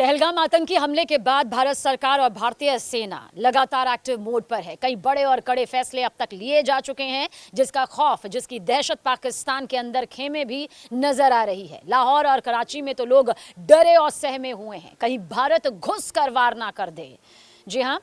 पहलगाम आतंकी हमले के बाद भारत सरकार और भारतीय सेना लगातार एक्टिव मोड पर है। कई बड़े और कड़े फैसले अब तक लिए जा चुके हैं, जिसका खौफ, जिसकी दहशत पाकिस्तान के अंदर खेमे भी नजर आ रही है। लाहौर और कराची में तो लोग डरे और सहमे हुए हैं, कहीं भारत घुस कर वार ना कर दे। जी हाँ,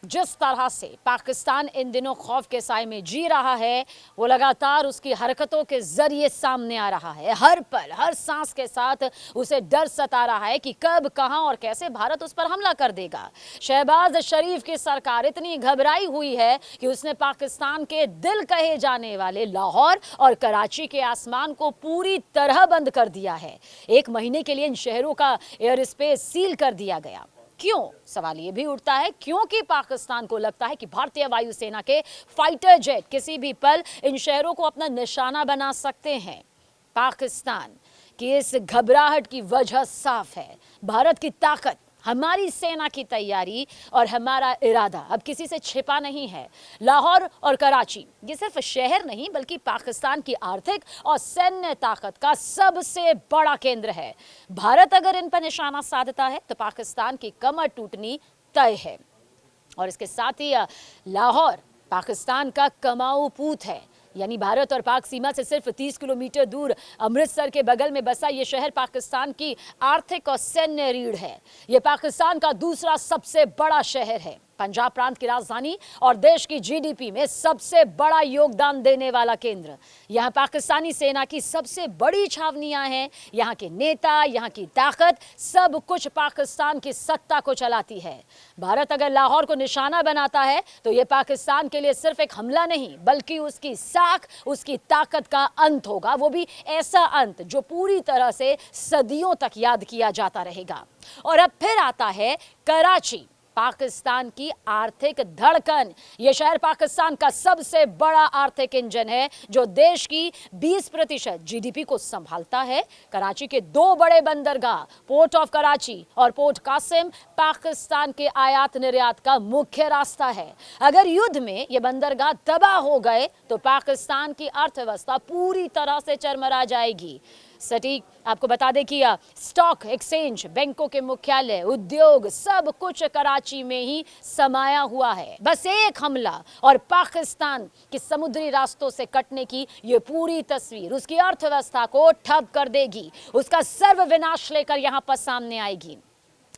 जिस तरह से पाकिस्तान इन दिनों खौफ के साए में जी रहा है, वो लगातार उसकी हरकतों के जरिए सामने आ रहा है। हर पल, हर सांस के साथ उसे डर सता रहा है कि कब, कहां और कैसे भारत उस पर हमला कर देगा। शहबाज शरीफ की सरकार इतनी घबराई हुई है कि उसने पाकिस्तान के दिल कहे जाने वाले लाहौर और कराची के आसमान को पूरी तरह बंद कर दिया है। 1 महीने के लिए इन शहरों का एयर स्पेस सील कर दिया गया। क्यों? सवाल ये भी उठता है क्योंकि पाकिस्तान को लगता है कि भारतीय वायुसेना के फाइटर जेट किसी भी पल इन शहरों को अपना निशाना बना सकते हैं। पाकिस्तान की इस घबराहट की वजह साफ है। भारत की ताकत, हमारी सेना की तैयारी और हमारा इरादा अब किसी से छिपा नहीं है। लाहौर और कराची ये सिर्फ शहर नहीं, बल्कि पाकिस्तान की आर्थिक और सैन्य ताकत का सबसे बड़ा केंद्र है। भारत अगर इन पर निशाना साधता है तो पाकिस्तान की कमर टूटनी तय है। और इसके साथ ही लाहौर पाकिस्तान का कमाऊ पूत है, यानी भारत और पाक सीमा से सिर्फ 30 किलोमीटर दूर अमृतसर के बगल में बसा ये शहर पाकिस्तान की आर्थिक और सैन्य रीढ़ है। ये पाकिस्तान का दूसरा सबसे बड़ा शहर है, पंजाब प्रांत की राजधानी और देश की जीडीपी में सबसे बड़ा योगदान देने वाला केंद्र। यहाँ पाकिस्तानी सेना की सबसे बड़ी छावनियां हैं। यहाँ के नेता, यहाँ की ताकत, सब कुछ पाकिस्तान की सत्ता को चलाती है। भारत अगर लाहौर को निशाना बनाता है तो ये पाकिस्तान के लिए सिर्फ एक हमला नहीं, बल्कि उसकी साख, उसकी ताकत का अंत होगा। वो भी ऐसा अंत जो पूरी तरह से सदियों तक याद किया जाता रहेगा। और अब फिर आता है कराची, पाकिस्तान की आर्थिक धड़कन। यह शहर पाकिस्तान का सबसे बड़ा आर्थिक इंजन है, जो देश की 20% जीडीपी को संभालता है। कराची के 2 बड़े बंदरगाह, पोर्ट ऑफ कराची और पोर्ट कासिम, पाकिस्तान के आयात निर्यात का मुख्य रास्ता है। अगर युद्ध में ये बंदरगाह तबाह हो गए तो पाकिस्तान की अर्थव्यवस्था पूरी तरह से चरमरा जाएगी। सटीक आपको बता दें कि स्टॉक एक्सचेंज, बैंकों के मुख्यालय, उद्योग, सब कुछ कराची में ही समाया हुआ है। बस एक हमला और पाकिस्तान के समुद्री रास्तों से कटने की ये पूरी तस्वीर उसकी अर्थव्यवस्था को ठप कर देगी, उसका सर्वविनाश लेकर यहां पर सामने आएगी।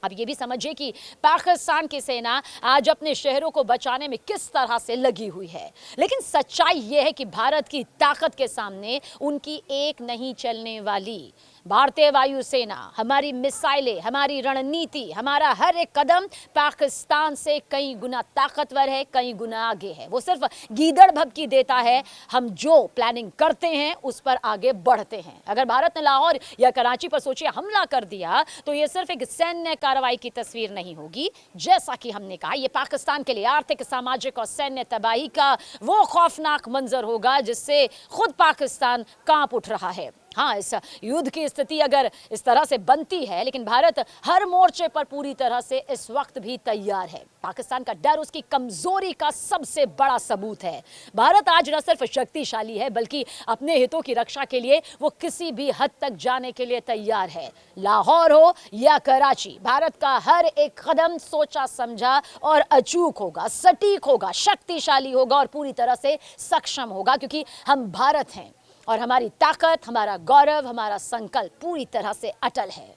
अब ये भी समझिए कि पाकिस्तान की सेना आज अपने शहरों को बचाने में किस तरह से लगी हुई है। लेकिन सच्चाई ये है कि भारत की ताकत के सामने उनकी एक नहीं चलने वाली। भारतीय वायुसेना, हमारी मिसाइलें, हमारी रणनीति, हमारा हर एक कदम पाकिस्तान से कई गुना ताकतवर है, कई गुना आगे है। वो सिर्फ गीदड़ भभकी देता है, हम जो प्लानिंग करते हैं उस पर आगे बढ़ते हैं। अगर भारत ने लाहौर या कराची पर सोचिए हमला कर दिया तो ये सिर्फ एक सैन्य कार्रवाई की तस्वीर नहीं होगी। जैसा कि हमने कहा, ये पाकिस्तान के लिए आर्थिक, सामाजिक और सैन्य तबाही का वो खौफनाक मंजर होगा जिससे खुद पाकिस्तान कांप उठ रहा है। हाँ, इस युद्ध की स्थिति अगर इस तरह से बनती है, लेकिन भारत हर मोर्चे पर पूरी तरह से इस वक्त भी तैयार है। पाकिस्तान का डर उसकी कमजोरी का सबसे बड़ा सबूत है। भारत आज न सिर्फ शक्तिशाली है, बल्कि अपने हितों की रक्षा के लिए वो किसी भी हद तक जाने के लिए तैयार है। लाहौर हो या कराची, भारत का हर एक कदम सोचा समझा और अचूक होगा, सटीक होगा, शक्तिशाली होगा और पूरी तरह से सक्षम होगा, क्योंकि हम भारत हैं और हमारी ताकत, हमारा गौरव, हमारा संकल्प पूरी तरह से अटल है।